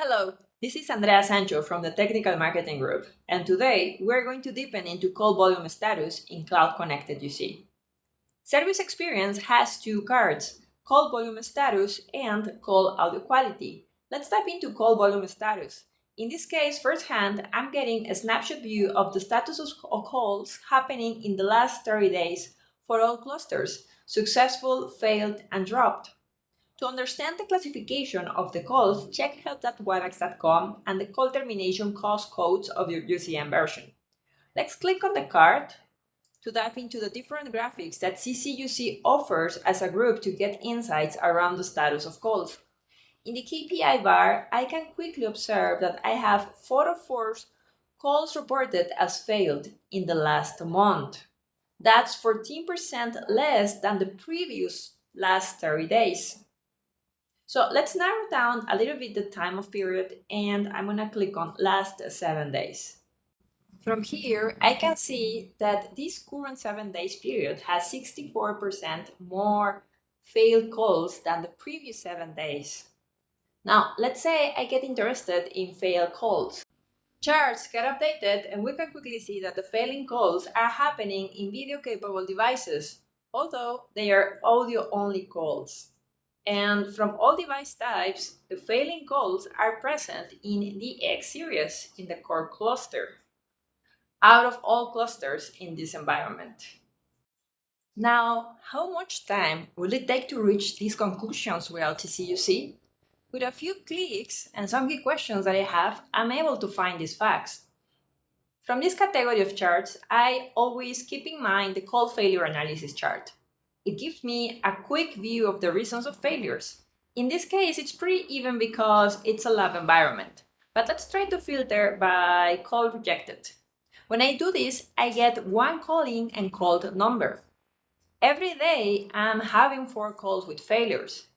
Hello, this is Andrea Sancho from the Technical Marketing Group, and today we're going to deepen into call volume status in Cloud Connected UC. Service experience has two cards, call volume status and call audio quality. Let's dive into call volume status. In this case, firsthand, I'm getting a snapshot view of the status of calls happening in the last 30 days for all clusters, successful, failed, and dropped. To understand the classification of the calls, check help.webex.com and the call termination cause codes of your UCM version. Let's click on the card to dive into the different graphics that CCUC offers as a group to get insights around the status of calls. In the KPI bar, I can quickly observe that I have 4 of 4 calls reported as failed in the last month. That's 14% less than the previous last 30 days. So let's narrow down a little bit the time of period, and I'm going to click on last 7 days. From here, I can see that this current 7 days period has 64% more failed calls than the previous 7 days. Now, let's say I get interested in failed calls. Charts get updated, and we can quickly see that the failing calls are happening in video-capable devices, although they are audio-only calls. And from all device types, the failing calls are present in the X series in the core cluster, out of all clusters in this environment. Now, how much time will it take to reach these conclusions without CCUC? With a few clicks and some key questions that I have, I'm able to find these facts. From this category of charts, I always keep in mind the call failure analysis chart. It gives me a quick view of the reasons of failures. In this case, it's pretty even because it's a lab environment. But let's try to filter by call rejected. When I do this, I get one calling and called number. Every day, I'm having 4 calls with failures.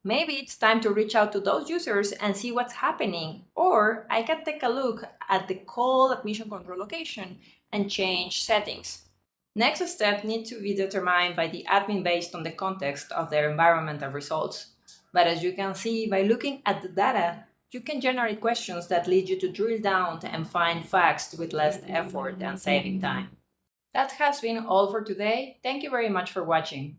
Maybe it's time to reach out to those users and see what's happening, or I can take a look at the call admission control location and change settings. Next step needs to be determined by the admin based on the context of their environment and results. But as you can see, by looking at the data, you can generate questions that lead you to drill down and find facts with less effort and saving time. That has been all for today. Thank you very much for watching.